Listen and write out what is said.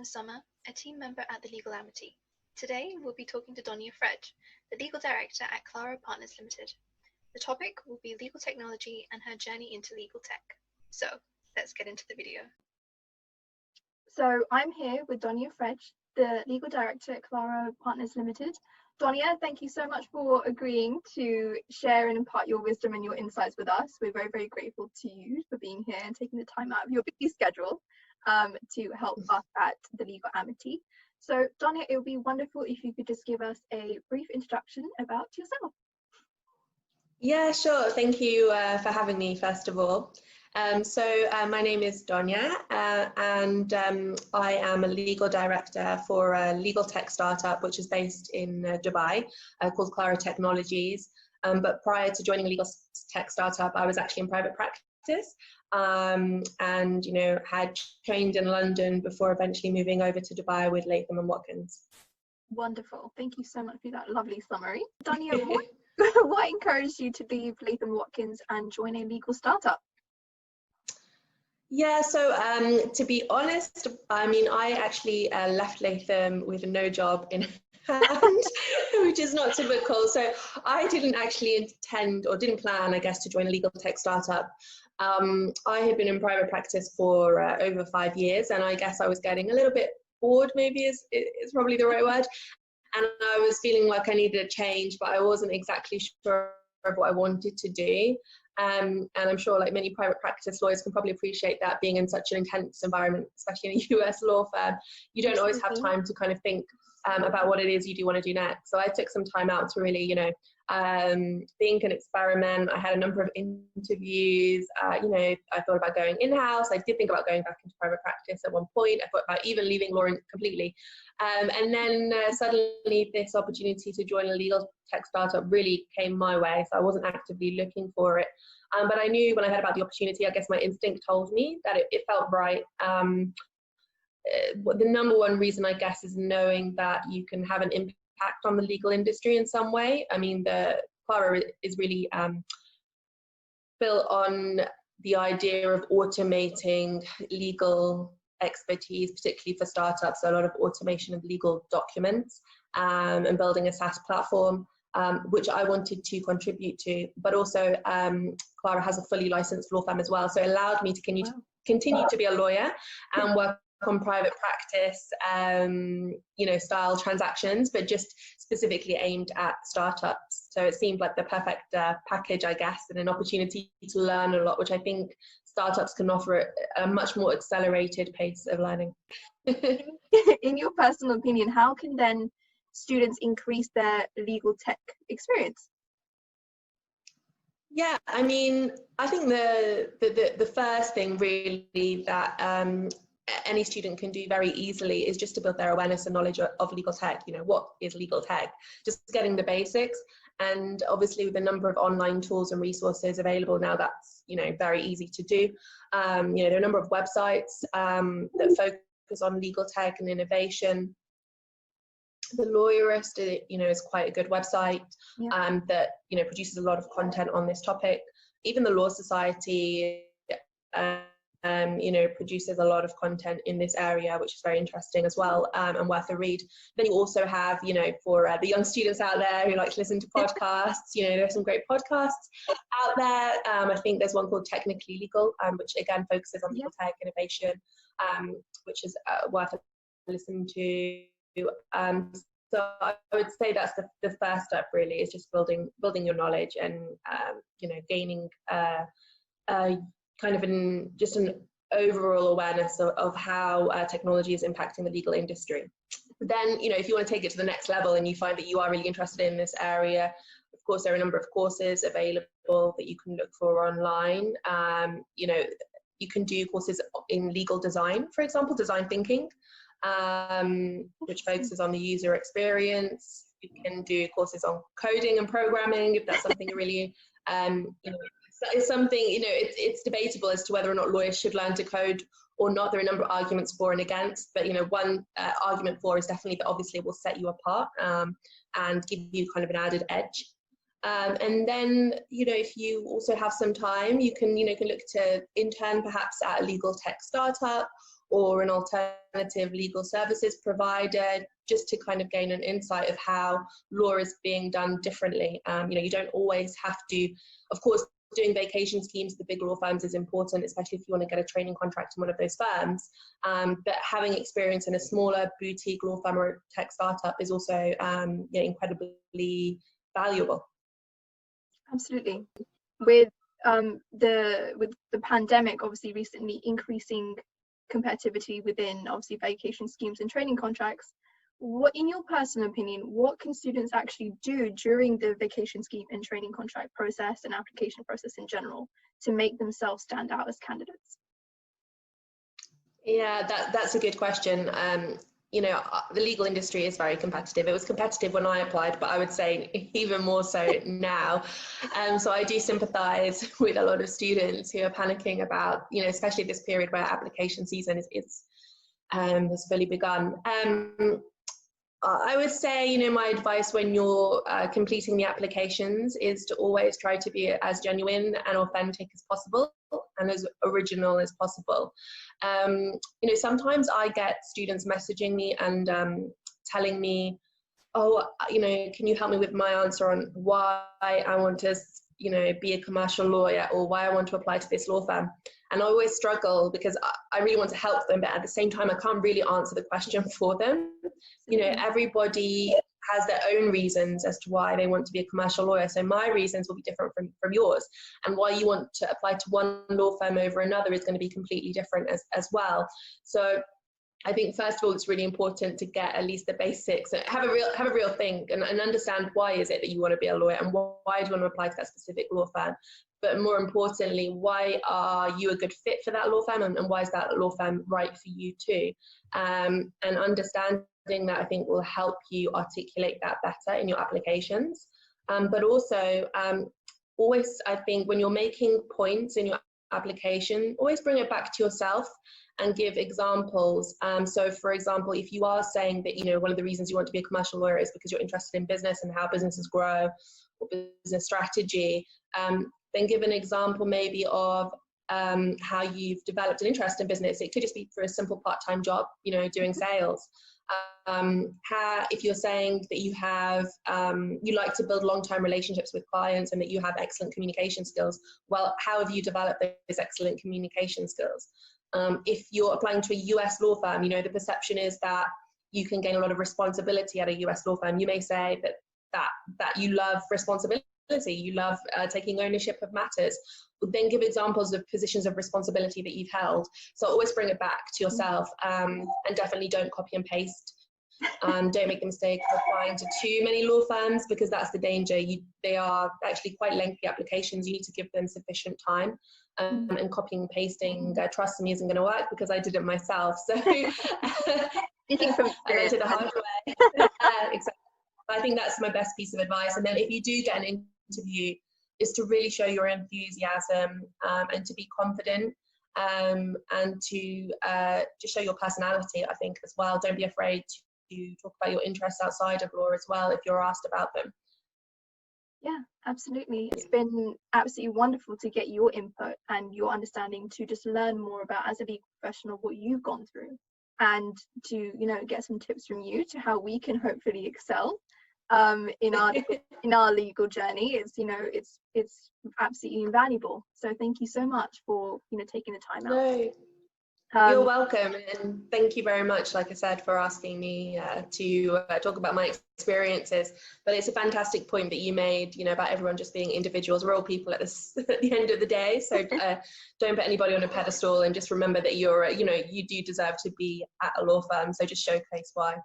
Summer, a team member at the Legal Amity. Today, we'll be talking to Donya Fredj, the Legal Director at Clara Partners Limited. The topic will be legal technology and her journey into legal tech. So, let's get into the video. So I'm here with Donya Fredj, the Legal Director at Clara Partners Limited. Donya, thank you so much for agreeing to share and impart your wisdom and your insights with us. We're very, very grateful to you for being here and taking the time out of your busy schedule to help us at the Legal Amity. So Donya, it would be wonderful if you could just give us a brief introduction about yourself. Yeah, sure. Thank you for having me, first of all. My name is Donya, and I am a legal director for a legal tech startup which is based in Dubai called Clara Technologies. But prior to joining a legal tech startup, I was actually in private practice and had trained in London before eventually moving over to Dubai with Latham and Watkins. Wonderful. Thank you so much for that lovely summary. Donya, what encouraged you to leave Latham Watkins and join a legal startup? Yeah, so to be honest, I mean, I actually left Latham with no job in hand, which is not typical. So I didn't actually intend or didn't plan, I guess, to join a legal tech startup. I had been in private practice for over 5 years, and I guess I was getting a little bit bored, maybe is probably the right word. And I was feeling like I needed a change, but I wasn't exactly sure of what I wanted to do. And I'm sure, like many private practice lawyers can probably appreciate that, being in such an intense environment, especially in a US law firm, you don't always have time to kind of think about what it is you do want to do next. So I took some time out to really, think and experiment. I had a number of interviews. I thought about going in-house. I did think about going back into private practice at one point. I thought about even leaving law completely. And then suddenly this opportunity to join a legal tech startup really came my way. So I wasn't actively looking for it. But I knew when I heard about the opportunity, I guess my instinct told me that it felt right. The number one reason, I guess, is knowing that you can have an impact on the legal industry in some way. I mean, the Clara is really built on the idea of automating legal expertise, particularly for startups. So a lot of automation of legal documents and building a SaaS platform, which I wanted to contribute to. But also, Clara has a fully licensed law firm as well, so it allowed me to continue to be a lawyer and work on private practice, style transactions, but just specifically aimed at startups. So it seemed like the perfect package, I guess, and an opportunity to learn a lot, which I think startups can offer a much more accelerated pace of learning. In your personal opinion, how can then students increase their legal tech experience? Yeah, I mean, I think the first thing really that any student can do very easily is just to build their awareness and knowledge of legal tech. What is legal tech? Just getting the basics. And obviously with the number of online tools and resources available now, that's, very easy to do. There are a number of websites that focus on legal tech and innovation. The Lawyerist, is quite a good website that, produces a lot of content on this topic. Even the Law Society, produces a lot of content in this area, which is very interesting as well, and worth a read. Then you also have, for the young students out there who like to listen to podcasts, there are some great podcasts out there. I think there's one called Technically Legal, which again focuses on legal tech innovation, which is worth a listen to. So I would say that's the first step really, is just building your knowledge and gaining kind of just an overall awareness of how technology is impacting the legal industry. Then, if you want to take it to the next level and you find that you are really interested in this area, of course, there are a number of courses available that you can look for online. You can do courses in legal design, for example, design thinking, which focuses on the user experience. You can do courses on coding and programming, if that's something you really, it's something, it's debatable as to whether or not lawyers should learn to code or not. There are a number of arguments for and against, but one argument for is definitely that obviously it will set you apart and give you kind of an added edge. And then, if you also have some time, you can look to intern perhaps at a legal tech startup, or an alternative legal services provider, just to kind of gain an insight of how law is being done differently. You don't always have to, of course, doing vacation schemes, the big law firms is important, especially if you want to get a training contract in one of those firms. But having experience in a smaller boutique law firm or tech startup is also incredibly valuable. Absolutely. With the pandemic obviously recently increasing competitivity within obviously vacation schemes and training contracts, what, in your personal opinion, what can students actually do during the vacation scheme and training contract process and application process in general to make themselves stand out as candidates? Yeah, that's a good question. The legal industry is very competitive. It was competitive when I applied, but I would say even more so now. So I do sympathise with a lot of students who are panicking about, especially this period where application season has fully begun. I would say, my advice when you're completing the applications is to always try to be as genuine and authentic as possible and as original as possible. Sometimes I get students messaging me and telling me, oh, can you help me with my answer on why I want to, be a commercial lawyer, or why I want to apply to this law firm. And I always struggle because I really want to help them, but at the same time, I can't really answer the question for them. Everybody has their own reasons as to why they want to be a commercial lawyer. So my reasons will be different from yours. And why you want to apply to one law firm over another is going to be completely different as well. So I think, first of all, it's really important to get at least the basics, have a real think and understand why is it that you want to be a lawyer, and why do you want to apply to that specific law firm. But more importantly, why are you a good fit for that law firm, and why is that law firm right for you too? And understanding that, I think, will help you articulate that better in your applications. But also, always, I think, when you're making points in your application, always bring it back to yourself and give examples. So for example, if you are saying that, one of the reasons you want to be a commercial lawyer is because you're interested in business and how businesses grow, or business strategy, then give an example maybe of how you've developed an interest in business. It could just be for a simple part-time job, doing sales. If you're saying that you have, you like to build long-term relationships with clients and that you have excellent communication skills, well, how have you developed those excellent communication skills? If you're applying to a US law firm, the perception is that you can gain a lot of responsibility at a US law firm. You may say that you love responsibility, you love taking ownership of matters. Then give examples of positions of responsibility that you've held. So always bring it back to yourself, and definitely don't copy and paste. Don't make the mistake of applying to too many law firms, because that's the danger. They are actually quite lengthy applications. You need to give them sufficient time, and copying and pasting, trust me, isn't going to work, because I did it myself. So Speaking from experience, I learned it the hard way. Exactly. I think that's my best piece of advice. And then if you do get an interview, is to really show your enthusiasm, and to be confident, and to just show your personality, I think, as well. Don't be afraid to talk about your interests outside of law as well if you're asked about them. Yeah, absolutely. It's been absolutely wonderful to get your input and your understanding, to just learn more about, as a legal professional, what you've gone through, and to get some tips from you to how we can hopefully excel in our legal journey. It's absolutely invaluable. So thank you so much for taking the time out. No, you're welcome, and thank you very much, like I said, for asking me to talk about my experiences. But it's a fantastic point that you made, about everyone just being individuals. We're all people at the end of the day. So don't put anybody on a pedestal, and just remember that you're, you do deserve to be at a law firm. So just showcase why.